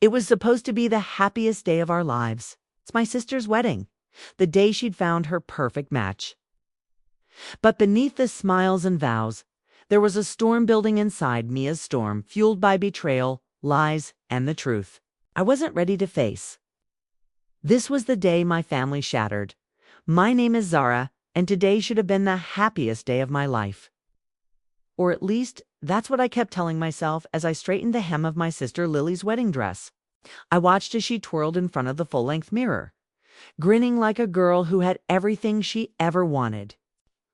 It was supposed to be the happiest day of our lives. It's my sister's wedding, the day she'd found her perfect match. But beneath the smiles and vows, there was a storm building inside me, a storm fueled by betrayal, lies, and the truth I wasn't ready to face. This was the day my family shattered. My name is Zara, and today should have been the happiest day of my life. Or at least, that's what I kept telling myself as I straightened the hem of my sister Lily's wedding dress. I watched as she twirled in front of the full-length mirror, grinning like a girl who had everything she ever wanted.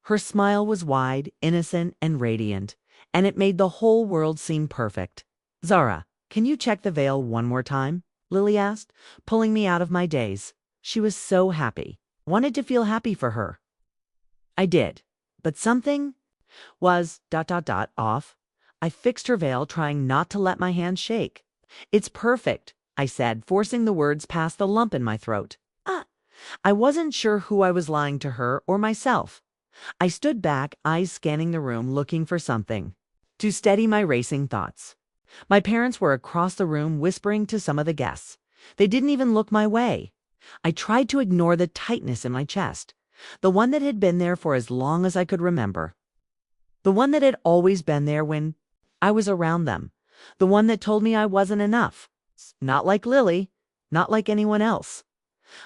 Her smile was wide, innocent, and radiant, and it made the whole world seem perfect. "Zara, can you check the veil one more time?" Lily asked, pulling me out of my daze. She was so happy. Wanted to feel happy for her. I did, but something was off. I fixed her veil, trying not to let my hands shake. "It's perfect," I said, forcing the words past the lump in my throat. I wasn't sure who I was lying to, her or myself. I stood back, eyes scanning the room, looking for something to steady my racing thoughts. My parents were across the room, whispering to some of the guests. They didn't even look my way. I tried to ignore the tightness in my chest, the one that had been there for as long as I could remember. The one that had always been there when I was around them. The one that told me I wasn't enough. Not like Lily, not like anyone else.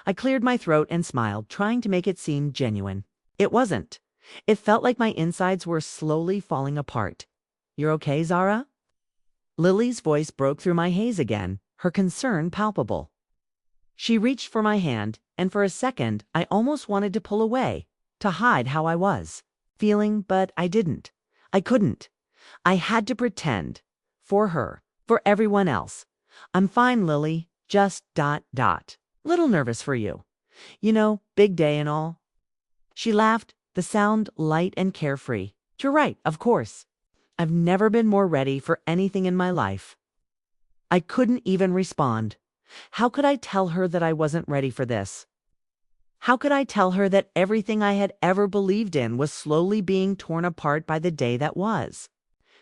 I cleared my throat and smiled, trying to make it seem genuine. It wasn't. It felt like my insides were slowly falling apart. "You're okay, Zara?" Lily's voice broke through my haze again, her concern palpable. She reached for my hand, and for a second I almost wanted to pull away, to hide how I was feeling, but I didn't. I couldn't. I had to pretend. For her. For everyone else. "I'm fine, Lily. Just ... Little nervous for you. You know, big day and all." She laughed, the sound light and carefree. "You're right, of course. I've never been more ready for anything in my life." I couldn't even respond. How could I tell her that I wasn't ready for this? How could I tell her that everything I had ever believed in was slowly being torn apart by the day that was?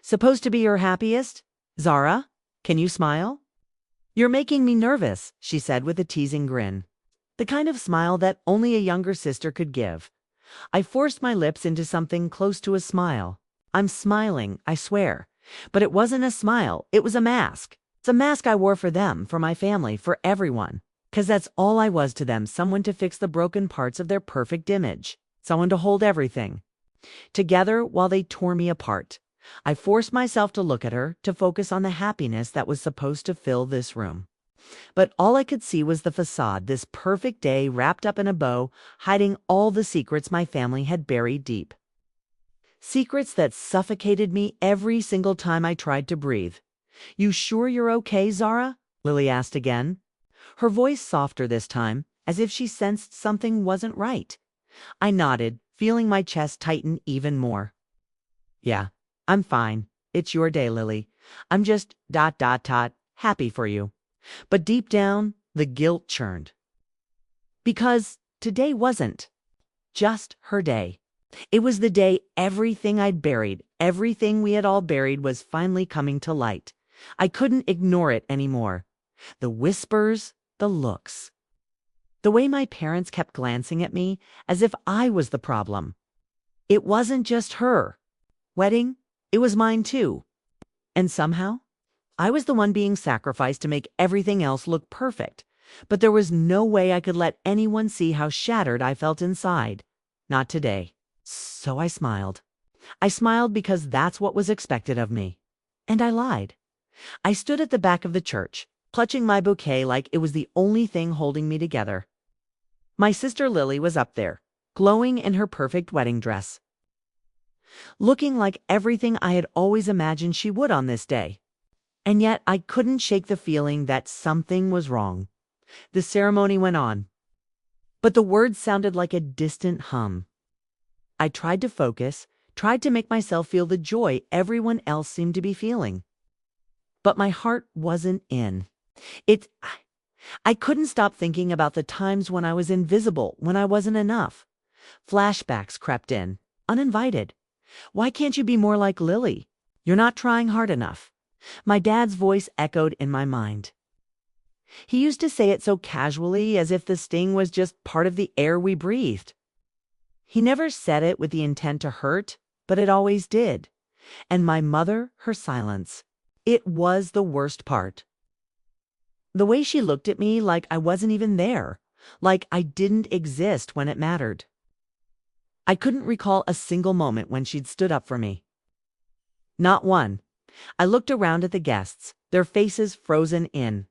"Supposed to be your happiest? Zara, can you smile?" "You're making me nervous," she said with a teasing grin. The kind of smile that only a younger sister could give. I forced my lips into something close to a smile. "I'm smiling, I swear. But it wasn't a smile, it was a mask. It's a mask I wore for them, for my family, for everyone. 'Cause that's all I was to them, someone to fix the broken parts of their perfect image. Someone to hold everything together while they tore me apart." I forced myself to look at her, to focus on the happiness that was supposed to fill this room. But all I could see was the facade, this perfect day wrapped up in a bow, hiding all the secrets my family had buried deep. Secrets that suffocated me every single time I tried to breathe. "You sure you're okay, Zara?" Lily asked again. Her voice softer this time, as if she sensed something wasn't right. I nodded, feeling my chest tighten even more. "Yeah, I'm fine. It's your day, Lily. I'm just ... happy for you." But deep down, the guilt churned. Because today wasn't just her day. It was the day everything I'd buried, everything we had all buried, was finally coming to light. I couldn't ignore it anymore. The whispers, the looks. The way my parents kept glancing at me as if I was the problem. It wasn't just her wedding, it was mine too. And somehow, I was the one being sacrificed to make everything else look perfect. But there was no way I could let anyone see how shattered I felt inside. Not today. So I smiled. I smiled because that's what was expected of me. And I lied. I stood at the back of the church, clutching my bouquet like it was the only thing holding me together. My sister Lily was up there, glowing in her perfect wedding dress, looking like everything I had always imagined she would on this day. And yet I couldn't shake the feeling that something was wrong. The ceremony went on, but the words sounded like a distant hum. I tried to focus, tried to make myself feel the joy everyone else seemed to be feeling. But my heart wasn't in it. I couldn't stop thinking about the times when I was invisible, when I wasn't enough. Flashbacks crept in, uninvited. "Why can't you be more like Lily? You're not trying hard enough." My dad's voice echoed in my mind. He used to say it so casually, as if the sting was just part of the air we breathed. He never said it with the intent to hurt, but it always did. And my mother, her silence. It was the worst part. The way she looked at me like I wasn't even there, like I didn't exist when it mattered. I couldn't recall a single moment when she'd stood up for me. Not one. I looked around at the guests, their faces frozen in.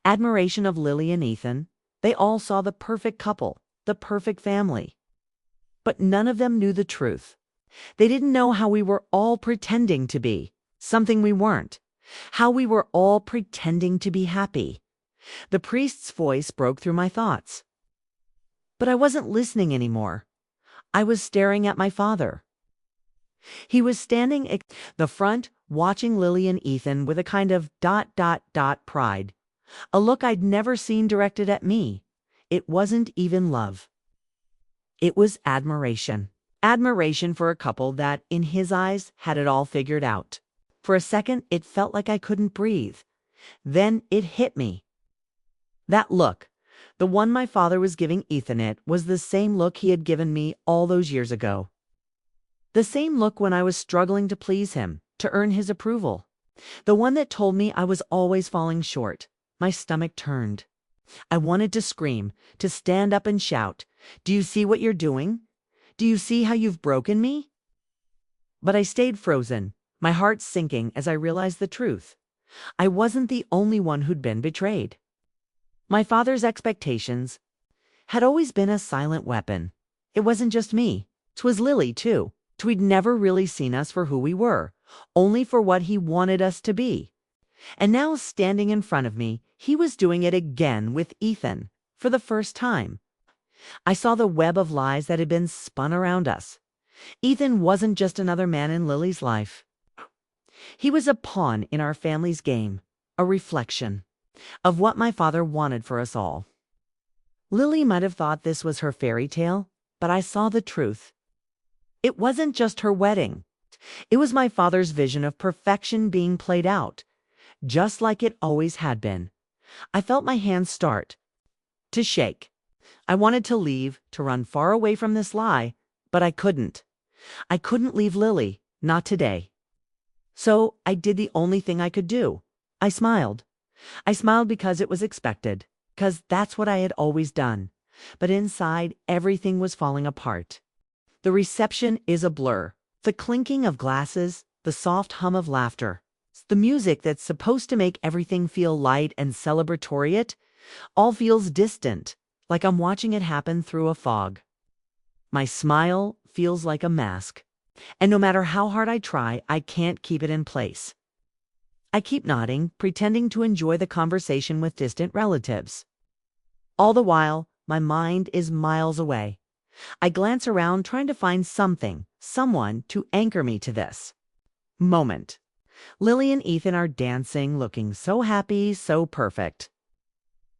Admiration of Lily and Ethan. They all saw the perfect couple, the perfect family. But none of them knew the truth. They didn't know how we were all pretending to be something we weren't. How we were all pretending to be happy. The priest's voice broke through my thoughts. But I wasn't listening anymore. I was staring at my father. He was standing at the front, watching Lily and Ethan with a kind of ... pride. A look I'd never seen directed at me. It wasn't even love. It was admiration. Admiration for a couple that, in his eyes, had it all figured out. For a second, it felt like I couldn't breathe. Then it hit me. That look, the one my father was giving Ethan, was the same look he had given me all those years ago. The same look when I was struggling to please him, to earn his approval. The one that told me I was always falling short. My stomach turned. I wanted to scream, to stand up and shout, "Do you see what you're doing? Do you see how you've broken me?" But I stayed frozen, my heart sinking as I realized the truth. I wasn't the only one who'd been betrayed. My father's expectations had always been a silent weapon. It wasn't just me. 'Twas Lily, too. We'd never really seen us for who we were, only for what he wanted us to be. And now, standing in front of me, he was doing it again with Ethan, for the first time. I saw the web of lies that had been spun around us. Ethan wasn't just another man in Lily's life. He was a pawn in our family's game, a reflection of what my father wanted for us all. Lily might have thought this was her fairy tale, but I saw the truth. It wasn't just her wedding. It was my father's vision of perfection being played out, just like it always had been. I felt my hands start to shake. I wanted to leave, to run far away from this lie, but I couldn't. I couldn't leave Lily, not today. So I did the only thing I could do. I smiled. I smiled because it was expected, because that's what I had always done. But inside, everything was falling apart. The reception is a blur. The clinking of glasses, the soft hum of laughter, the music that's supposed to make everything feel light and celebratory, it all feels distant, like I'm watching it happen through a fog. My smile feels like a mask, and no matter how hard I try, I can't keep it in place. I keep nodding, pretending to enjoy the conversation with distant relatives. All the while, my mind is miles away. I glance around trying to find something, someone to anchor me to this moment. Lily and Ethan are dancing, looking so happy, so perfect.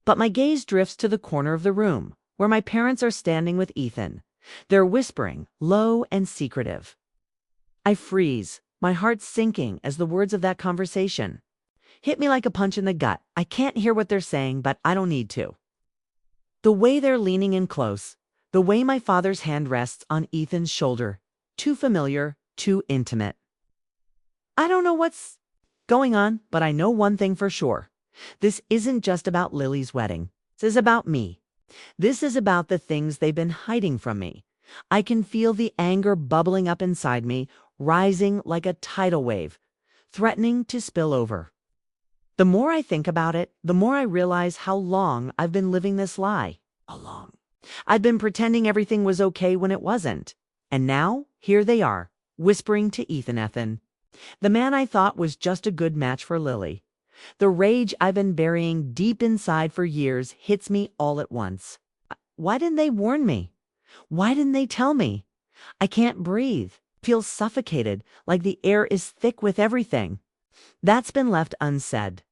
But my gaze drifts to the corner of the room, where my parents are standing with Ethan. They're whispering, low and secretive. I freeze, my heart sinking as the words of that conversation hit me like a punch in the gut. I can't hear what they're saying, but I don't need to. The way they're leaning in close, the way my father's hand rests on Ethan's shoulder, too familiar, too intimate. I don't know what's going on, but I know one thing for sure. This isn't just about Lily's wedding. This is about me. This is about the things they've been hiding from me. I can feel the anger bubbling up inside me, rising like a tidal wave, threatening to spill over. The more I think about it, the more I realize how long I've been living this lie. I'd been pretending everything was okay when it wasn't. And now, here they are, whispering to Ethan, the man I thought was just a good match for Lily. The rage I've been burying deep inside for years hits me all at once. Why didn't they warn me? Why didn't they tell me? I can't breathe, feel suffocated, like the air is thick with everything. That's been left unsaid.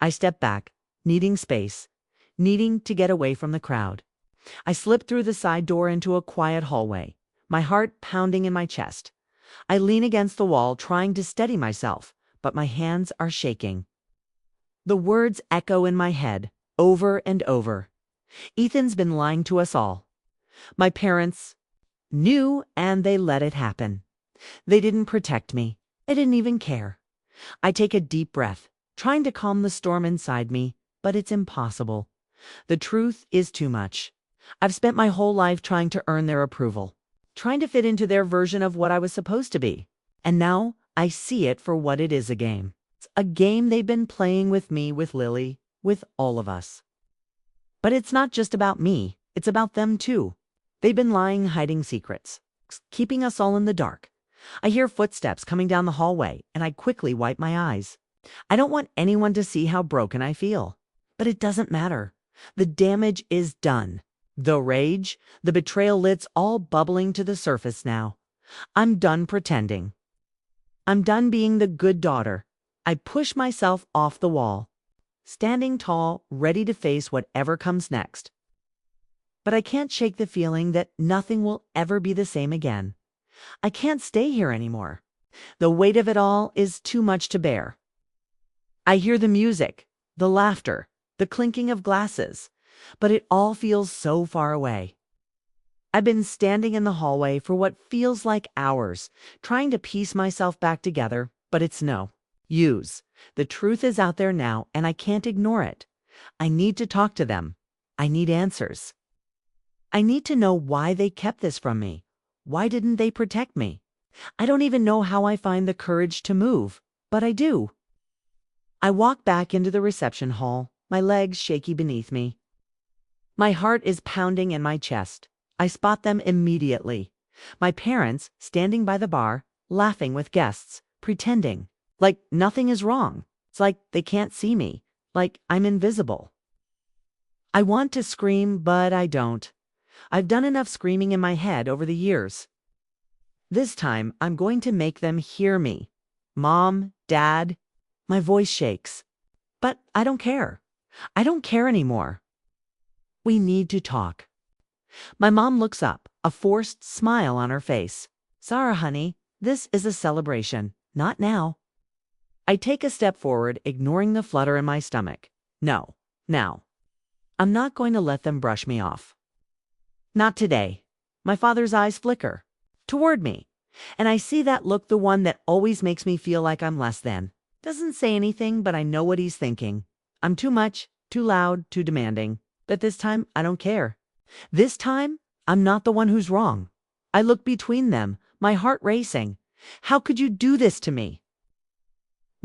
I step back, needing space, needing to get away from the crowd. I slip through the side door into a quiet hallway, my heart pounding in my chest. I lean against the wall, trying to steady myself, but my hands are shaking. The words echo in my head, over and over. Ethan's been lying to us all. My parents knew and they let it happen. They didn't protect me. I didn't even care. I take a deep breath, trying to calm the storm inside me, but it's impossible. The truth is too much. I've spent my whole life trying to earn their approval, trying to fit into their version of what I was supposed to be. And now I see it for what it is, a game. It's a game they've been playing with me, with Lily, with all of us. But it's not just about me, it's about them too. They've been lying, hiding secrets, keeping us all in the dark. I hear footsteps coming down the hallway, and I quickly wipe my eyes. I don't want anyone to see how broken I feel. But it doesn't matter. The damage is done. The rage, the betrayal, it's all bubbling to the surface now. I'm done pretending. I'm done being the good daughter. I push myself off the wall, standing tall, ready to face whatever comes next. But I can't shake the feeling that nothing will ever be the same again. I can't stay here anymore. The weight of it all is too much to bear. I hear the music, the laughter, the clinking of glasses, but it all feels so far away. I've been standing in the hallway for what feels like hours, trying to piece myself back together, but it's no use. The truth is out there now, and I can't ignore it. I need to talk to them. I need answers. I need to know why they kept this from me. Why didn't they protect me? I don't even know how I find the courage to move, but I do. I walk back into the reception hall, my legs shaky beneath me. My heart is pounding in my chest. I spot them immediately. My parents standing by the bar, laughing with guests, pretending like nothing is wrong. It's like they can't see me, like I'm invisible. I want to scream, but I don't. I've done enough screaming in my head over the years. This time, I'm going to make them hear me. Mom, Dad, my voice shakes. But I don't care. I don't care anymore. We need to talk. My mom looks up, a forced smile on her face. Sarah, honey, this is a celebration, not now. I take a step forward, ignoring the flutter in my stomach. No, now. I'm not going to let them brush me off. Not today. My father's eyes flicker toward me, and I see that look, the one that always makes me feel like I'm less than. Doesn't say anything, but I know what he's thinking. I'm too much, too loud, too demanding. But this time, I don't care. This time, I'm not the one who's wrong. I look between them, my heart racing. How could you do this to me?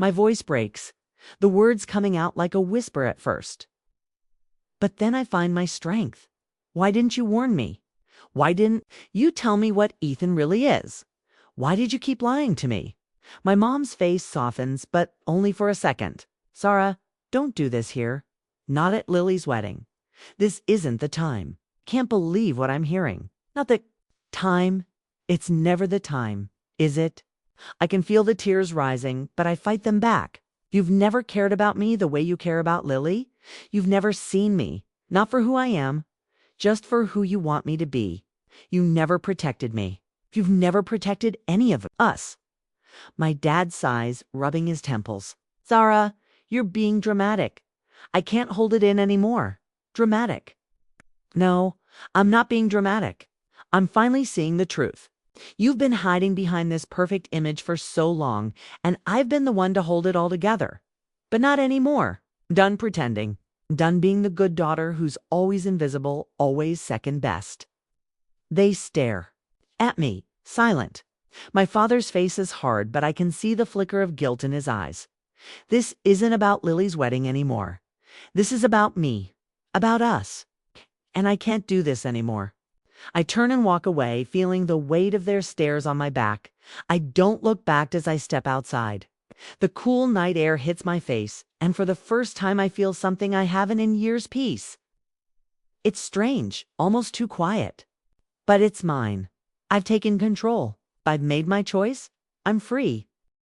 My voice breaks, the words coming out like a whisper at first. But then I find my strength. Why didn't you warn me? Why didn't you tell me what Ethan really is? Why did you keep lying to me? My mom's face softens, but only for a second. Sarah, don't do this here. Not at Lily's wedding. This isn't the time. Can't believe what I'm hearing. Not the time. It's never the time, is it? I can feel the tears rising, but I fight them back. You've never cared about me the way you care about Lily. You've never seen me, not for who I am, just for who you want me to be. You never protected me. You've never protected any of us. My dad sighs, rubbing his temples. Sarah, you're being dramatic. I can't hold it in anymore. Dramatic. No, I'm not being dramatic. I'm finally seeing the truth. You've been hiding behind this perfect image for so long, and I've been the one to hold it all together. But not anymore. Done pretending. Done being the good daughter who's always invisible, always second best. They stare at me, silent. My father's face is hard, but I can see the flicker of guilt in his eyes. This isn't about Lily's wedding anymore. This is about me, about us. And I can't do this anymore. I turn and walk away, feeling the weight of their stares on my back. I don't look back as I step outside. The cool night air hits my face, and for the first time I feel something I haven't in years: peace. It's strange, almost too quiet. But it's mine. I've taken control. I've made my choice. I'm free.